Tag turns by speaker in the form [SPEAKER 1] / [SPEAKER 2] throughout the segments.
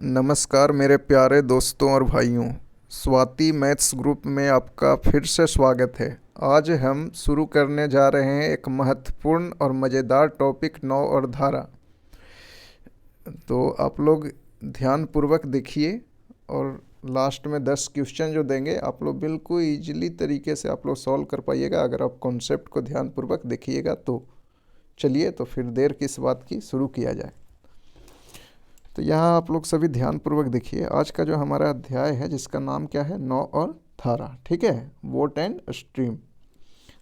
[SPEAKER 1] नमस्कार मेरे प्यारे दोस्तों और भाइयों। स्वाति मैथ्स ग्रुप में आपका फिर से स्वागत है। आज हम शुरू करने जा रहे हैं एक महत्वपूर्ण और मज़ेदार टॉपिक नौ और धारा। तो आप लोग ध्यानपूर्वक देखिए और लास्ट में 10 क्वेश्चन जो देंगे आप लोग बिल्कुल ईजिली तरीके से आप लोग सॉल्व कर पाइएगा अगर आप कॉन्सेप्ट को ध्यानपूर्वक देखिएगा तो। चलिए तो फिर देर किस बात की, शुरू किया जाए। तो यहाँ आप लोग सभी ध्यानपूर्वक देखिए। आज का जो हमारा अध्याय है जिसका नाम क्या है, नौ और धारा। ठीक है, वोट एंड स्ट्रीम।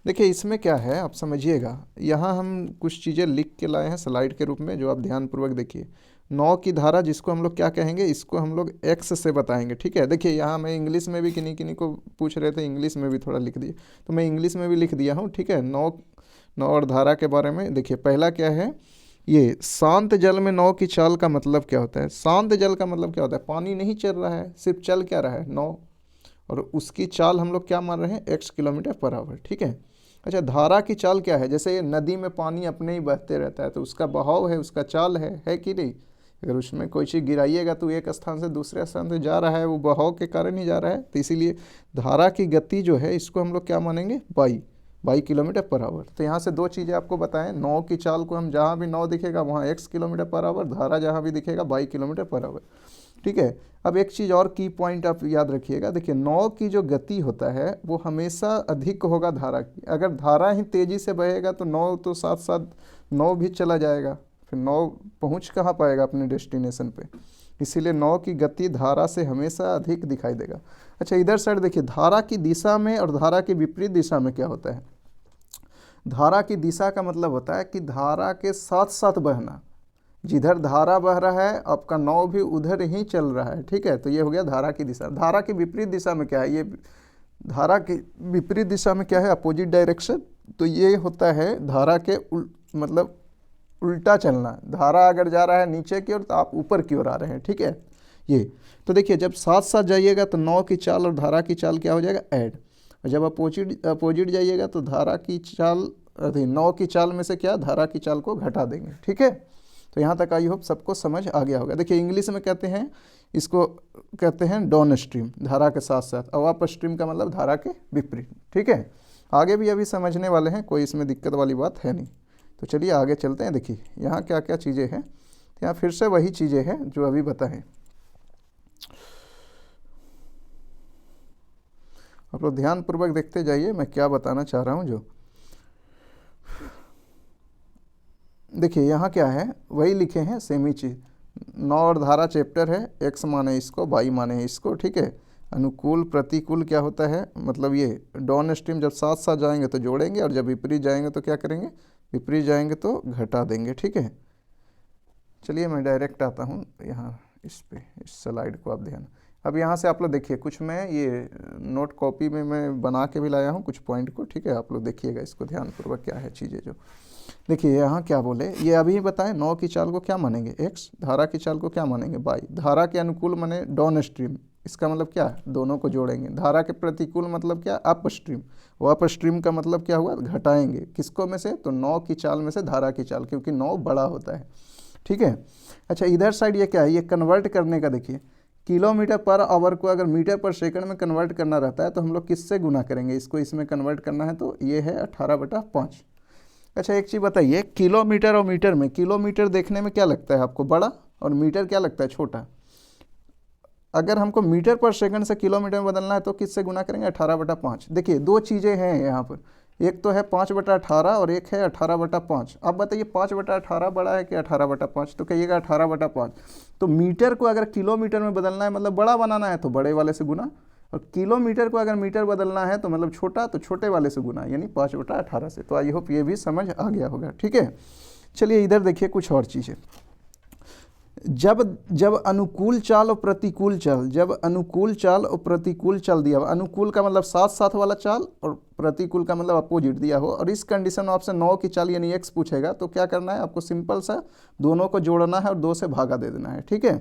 [SPEAKER 1] देखिए इसमें क्या है आप समझिएगा। यहाँ हम कुछ चीज़ें लिख के लाए हैं स्लाइड के रूप में, जो आप ध्यानपूर्वक देखिए। नौ की धारा जिसको हम लोग क्या कहेंगे, इसको हम लोग एक्स से बताएंगे। ठीक है, देखिए यहाँ मैं इंग्लिश में भी किन्हीं किन्हीं को पूछ रहे थे, इंग्लिश में भी थोड़ा लिख दिए, तो मैं इंग्लिश में भी लिख दिया हूँ। ठीक है, नौ और धारा के बारे में देखिए। पहला क्या है, ये शांत जल में नौ की चाल का मतलब क्या होता है। शांत जल का मतलब क्या होता है, पानी नहीं चल रहा है, सिर्फ चल क्या रहा है, नौ, और उसकी चाल हम लोग क्या मान रहे हैं, x किलोमीटर पर आवर। ठीक है, अच्छा धारा की चाल क्या है, जैसे नदी में पानी अपने ही बहते रहता है तो उसका बहाव है, उसका चाल है कि नहीं। अगर उसमें कोई चीज़ गिराइएगा तो एक स्थान से दूसरे स्थान से जा रहा है, वो बहाव के कारण ही जा रहा है। तो इसीलिए धारा की गति जो है इसको हम लोग क्या मानेंगे, बाई किलोमीटर पर आवर। तो यहाँ से दो चीज़ें आपको बताएं। नौ की चाल को हम जहाँ भी नौ दिखेगा वहाँ x किलोमीटर पर आवर, धारा जहाँ भी दिखेगा 22 किलोमीटर पर आवर। ठीक है, अब एक चीज़ और की पॉइंट आप याद रखिएगा। देखिए नौ की जो गति होता है वो हमेशा अधिक होगा धारा की। अगर धारा ही तेज़ी से बहेगा तो नौ तो साथ साथ नौ भी चला जाएगा, फिर नौ पहुँच कहाँ पाएगा अपने डेस्टिनेशन पे। इसीलिए नौ की गति धारा से हमेशा अधिक दिखाई देगा। अच्छा इधर साइड देखिए, धारा की दिशा में और धारा की विपरीत दिशा में क्या होता है। धारा की दिशा का मतलब होता है कि धारा के साथ साथ बहना। जिधर धारा बह रहा है आपका नौ भी उधर ही चल रहा है। ठीक है, तो ये हो गया धारा की दिशा। धारा की विपरीत दिशा में क्या है, ये धारा की विपरीत दिशा में क्या है, अपोजिट डायरेक्शन। तो ये होता है धारा के मतलब उल्टा चलना। धारा अगर जा रहा है नीचे की ओर तो आप ऊपर की ओर आ रहे हैं। ठीक है, ये तो देखिए जब साथ साथ जाइएगा तो नौ की चाल और धारा की चाल क्या हो जाएगा, ऐड। और जब अपोजिट जाइएगा तो धारा की चाल नौ की चाल में से क्या, धारा की चाल को घटा देंगे। ठीक है, तो यहाँ तक आई होप सबको समझ आ गया होगा। देखिए इंग्लिश में कहते हैं, इसको कहते हैं डाउन स्ट्रीम, धारा के साथ साथ, और अप स्ट्रीम का मतलब धारा के विपरीत। ठीक है, आगे भी अभी समझने वाले हैं, कोई इसमें दिक्कत वाली बात है नहीं। तो चलिए आगे चलते हैं। देखिए यहाँ क्या क्या चीज़ें हैं, तो यहाँ फिर से वही चीज़ें हैं जो अभी बताएं। आप लोग ध्यानपूर्वक देखते जाइए मैं क्या बताना चाह रहा हूँ। जो देखिए यहाँ क्या है, वही लिखे हैं सेम ही चीज़। नौ और धारा चैप्टर है, x माने इसको, y माने इसको। ठीक है, अनुकूल प्रतिकूल क्या होता है, मतलब ये डाउन स्ट्रीम जब साथ साथ जाएंगे तो जोड़ेंगे, और जब विपरीत जाएंगे तो क्या करेंगे, विपरीत जाएंगे तो घटा देंगे। ठीक है, चलिए मैं डायरेक्ट आता हूँ यहाँ इस पे, इस स्लाइड को आप ध्यान। अब यहाँ से आप लोग देखिए, कुछ मैं ये नोट कॉपी में मैं बना के भी लाया हूँ कुछ पॉइंट को। ठीक है, आप लोग देखिएगा इसको ध्यानपूर्वक, क्या है चीज़ें जो। देखिए यहाँ क्या बोले, ये अभी बताएं, नौ की चाल को क्या मानेंगे, x, धारा की चाल को क्या मानेंगे, y। धारा के अनुकूल माने डाउन स्ट्रीम, इसका मतलब क्या, दोनों को जोड़ेंगे। धारा के प्रतिकूल मतलब क्या, अप स्ट्रीम। वो अप स्ट्रीम का मतलब क्या हुआ, घटाएंगे। किसको में से, तो नौ की चाल में से धारा की चाल, क्योंकि नौ बड़ा होता है। ठीक है, अच्छा इधर साइड ये क्या है, ये कन्वर्ट करने का। देखिए किलोमीटर पर आवर को अगर मीटर पर सेकंड में कन्वर्ट करना रहता है तो हम लोग किससे गुना करेंगे, इसको इसमें कन्वर्ट करना है, तो ये है 18/5। अच्छा एक चीज़ बताइए, किलोमीटर और मीटर में, किलोमीटर देखने में क्या लगता है आपको, बड़ा, और मीटर क्या लगता है, छोटा। अगर हमको मीटर पर सेकंड से किलोमीटर में बदलना है तो किससे गुना करेंगे, 18/5। देखिए दो चीज़ें हैं यहाँ पर, एक तो है 5/18 और एक है 18/5। अब बताइए 5/18 बड़ा है कि 18/5, तो कहिएगा 18/5। तो मीटर को अगर किलोमीटर में बदलना है मतलब बड़ा बनाना है तो बड़े वाले से गुना, और किलोमीटर को अगर मीटर बदलना है तो मतलब छोटा, तो छोटे वाले से गुना, यानी 5/18 से। तो आई होप ये भी समझ आ गया होगा। ठीक है, चलिए इधर देखिए कुछ और चीज़ें। जब अनुकूल चाल और प्रतिकूल चाल, जब अनुकूल चाल और प्रतिकूल चाल दिया हो, अनुकूल का मतलब साथ साथ वाला चाल और प्रतिकूल का मतलब अपोजिट दिया हो, और इस कंडीशन में आपसे नौ की चाल यानी x पूछेगा, तो क्या करना है आपको, सिंपल सा दोनों को जोड़ना है और 2 से भागा दे देना है। ठीक है,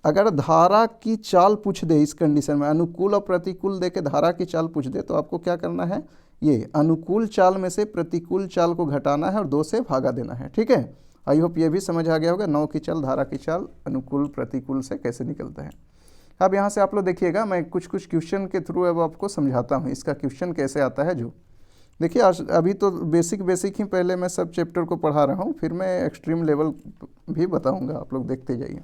[SPEAKER 1] अगर धारा की चाल पूछ दे इस कंडीशन में, अनुकूल और प्रतिकूल दे के धारा की चाल पूछ दे, तो आपको क्या करना है, ये अनुकूल चाल में से प्रतिकूल चाल को घटाना है और 2 से भागा देना है। ठीक है, आई होप ये भी समझ आ गया होगा। 9 की चाल, धारा की चाल, अनुकूल प्रतिकूल से कैसे निकलता है। अब यहाँ से आप लोग देखिएगा, मैं कुछ क्वेश्चन के थ्रू अब आपको समझाता हूँ इसका क्वेश्चन कैसे आता है। जो देखिए आज अभी तो बेसिक ही पहले मैं सब चैप्टर को पढ़ा रहा हूँ, फिर मैं एक्सट्रीम लेवल भी बताऊँगा, आप लोग देखते जाइए।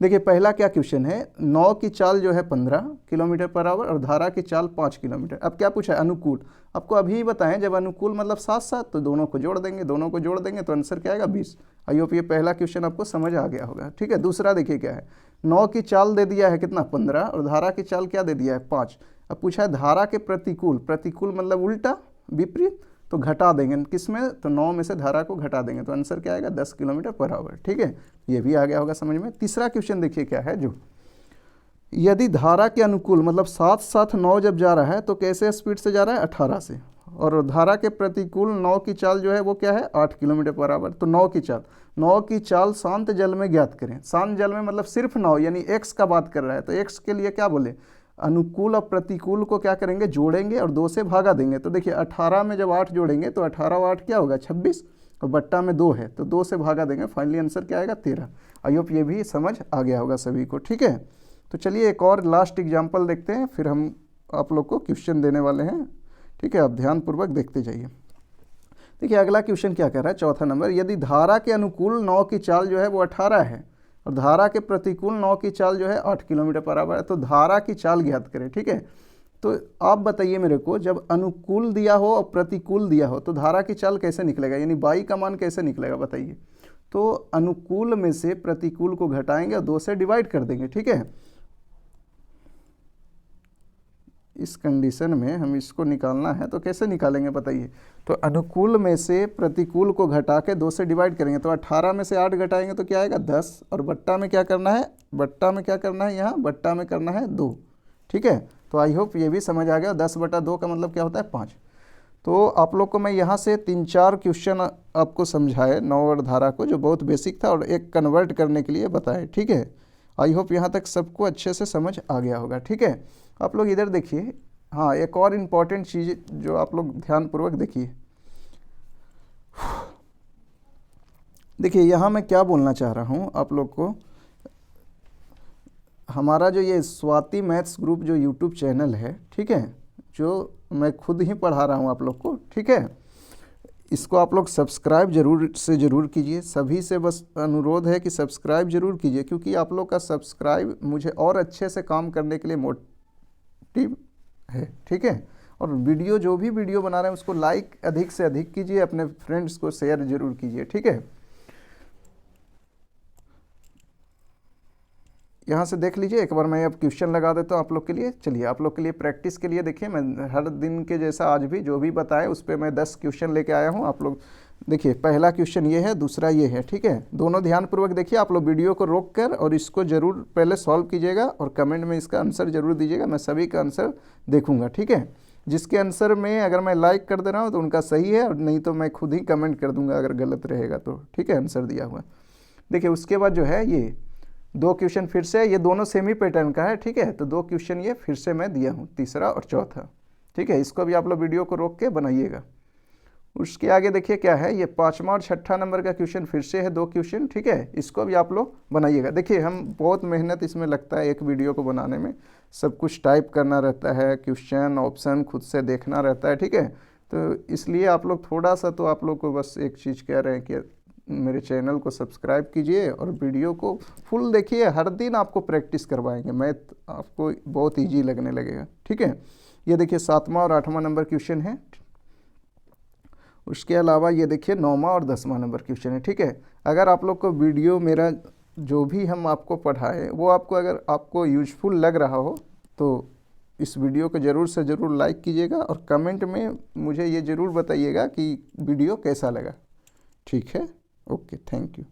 [SPEAKER 1] देखिए पहला क्या क्वेश्चन है, 9 की चाल जो है 15 किलोमीटर पर आवर और धारा की चाल 5 किलोमीटर। अब क्या पूछा है, अनुकूल। आपको अभी बताएं जब अनुकूल मतलब साथ साथ, तो दोनों को जोड़ देंगे तो आंसर क्या आएगा 20। आई होप ये पहला क्वेश्चन आपको समझ आ गया होगा। ठीक है, दूसरा देखिए क्या है, 9 की चाल दे दिया है कितना 15 और धारा की चाल क्या दे दिया है 5। अब पूछा है धारा के प्रतिकूल, प्रतिकूल मतलब उल्टा विपरीत, तो घटा देंगे किस में, तो 9 में से धारा को घटा देंगे तो आंसर क्या आएगा 10 किलोमीटर पर आवर। ठीक है, ये भी आ गया होगा समझ में। तीसरा क्वेश्चन देखिए क्या है, जो यदि धारा के अनुकूल मतलब साथ साथ 9 जब जा रहा है तो कैसे स्पीड से जा रहा है 18 से, और धारा के प्रतिकूल 9 की चाल जो है वो क्या है 8 किलोमीटर पर आवर। तो 9 की चाल शांत जल में ज्ञात करें। शांत जल में मतलब सिर्फ 9 यानी एक्स का बात कर रहा है, तो एक्स के लिए क्या बोले, अनुकूल और प्रतिकूल को क्या करेंगे जोड़ेंगे और 2 से भागा देंगे। तो देखिए 18 में जब 8 जोड़ेंगे तो 18 और 8 क्या होगा 26, और बट्टा में 2 है तो 2 से भागा देंगे, फाइनली आंसर क्या आएगा 13। आई होप ये भी समझ आ गया होगा सभी को। ठीक है, तो चलिए एक और लास्ट एग्जाम्पल देखते हैं, फिर हम आप लोग को क्वेश्चन देने वाले हैं। ठीक है, आप ध्यानपूर्वक देखते जाइए। देखिए अगला क्वेश्चन क्या कह रहा है, चौथा नंबर, यदि धारा के अनुकूल 9 की चाल जो है वो 18 है और धारा के प्रतिकूल 9 की चाल जो है 8 किलोमीटर पर आवर है, तो धारा की चाल ज्ञात करें। ठीक है, तो आप बताइए मेरे को, जब अनुकूल दिया हो और प्रतिकूल दिया हो तो धारा की चाल कैसे निकलेगा, यानी बाई का मान कैसे निकलेगा बताइए। तो अनुकूल में से प्रतिकूल को घटाएंगे और 2 से डिवाइड कर देंगे। ठीक है, इस कंडीशन में हम इसको निकालना है तो कैसे निकालेंगे बताइए। तो अनुकूल में से प्रतिकूल को घटा के 2 से डिवाइड करेंगे, तो 18 में से 8 घटाएंगे तो क्या आएगा 10, और बट्टा में क्या करना है, यहाँ बट्टा में करना है 2। ठीक है, तो आई होप ये भी समझ आ गया। 10/2 का मतलब क्या होता है 5। तो आप लोग को मैं यहाँ से 3-4 क्वेश्चन आपको समझाए 9 और धारा को, जो बहुत बेसिक था, और एक कन्वर्ट करने के लिए बताए। ठीक है, आई होप यहाँ तक सबको अच्छे से समझ आ गया होगा। ठीक है, आप लोग इधर देखिए, हाँ एक और इम्पॉर्टेंट चीज़ जो आप लोग ध्यानपूर्वक देखिए। देखिए यहाँ मैं क्या बोलना चाह रहा हूँ आप लोग को, हमारा जो ये स्वाति मैथ्स ग्रुप जो यूट्यूब चैनल है, ठीक है, जो मैं खुद ही पढ़ा रहा हूँ आप लोग को। ठीक है, इसको आप लोग सब्सक्राइब ज़रूर कीजिए। सभी से बस अनुरोध है कि सब्सक्राइब ज़रूर कीजिए, क्योंकि आप लोग का सब्सक्राइब मुझे और अच्छे से काम करने के लिए मोटिव है। ठीक है, और वीडियो जो भी वीडियो बना रहे हैं उसको लाइक अधिक से अधिक कीजिए, अपने फ्रेंड्स को शेयर ज़रूर कीजिए। ठीक है, यहाँ से देख लीजिए एक बार, मैं अब क्वेश्चन लगा देता हूँ आप लोग के लिए। चलिए आप लोग के लिए प्रैक्टिस के लिए देखिए, मैं हर दिन के जैसा आज भी जो भी बताए उस पर मैं 10 क्वेश्चन लेके आया हूँ। आप लोग देखिए पहला क्वेश्चन ये है, दूसरा ये है। ठीक है, दोनों ध्यानपूर्वक देखिए। आप लोग वीडियो को रोक कर और इसको ज़रूर पहले सॉल्व कीजिएगा और कमेंट में इसका आंसर ज़रूर दीजिएगा। मैं सभी का आंसर देखूँगा। ठीक है, जिसके आंसर में अगर मैं लाइक कर दे रहा हूँ तो उनका सही है, और नहीं तो मैं खुद ही कमेंट कर दूँगा अगर गलत रहेगा तो। ठीक है, आंसर दिया हुआ। देखिए उसके बाद जो है ये 2 क्वेश्चन फिर से, ये दोनों सेम ही पैटर्न का है। ठीक है, तो 2 क्वेश्चन ये फिर से मैं दिया हूँ, तीसरा और चौथा। ठीक है, इसको भी आप लोग वीडियो को रोक के बनाइएगा। उसके आगे देखिए क्या है, ये 5वां और 6ठा नंबर का क्वेश्चन फिर से है 2 क्वेश्चन। ठीक है, इसको भी आप लोग बनाइएगा। देखिए हम बहुत मेहनत इसमें लगता है एक वीडियो को बनाने में, सब कुछ टाइप करना रहता है, क्वेश्चन ऑप्शन खुद से देखना रहता है। ठीक है, तो इसलिए आप लोग थोड़ा सा, तो आप लोग को बस एक चीज़ कह रहे हैं कि मेरे चैनल को सब्सक्राइब कीजिए और वीडियो को फुल देखिए। हर दिन आपको प्रैक्टिस करवाएंगे, मैथ आपको बहुत इजी लगने लगेगा। ठीक है, ये देखिए 7वां और 8वां नंबर क्वेश्चन है। उसके अलावा ये देखिए 9वां और 10वां नंबर क्वेश्चन है। ठीक है, अगर आप लोग को वीडियो मेरा जो भी हम आपको पढ़ाए वो आपको अगर आपको यूजफुल लग रहा हो तो इस वीडियो को ज़रूर से ज़रूर लाइक कीजिएगा और कमेंट में मुझे ये ज़रूर बताइएगा कि वीडियो कैसा लगा। ठीक है, ओके, थैंक यू।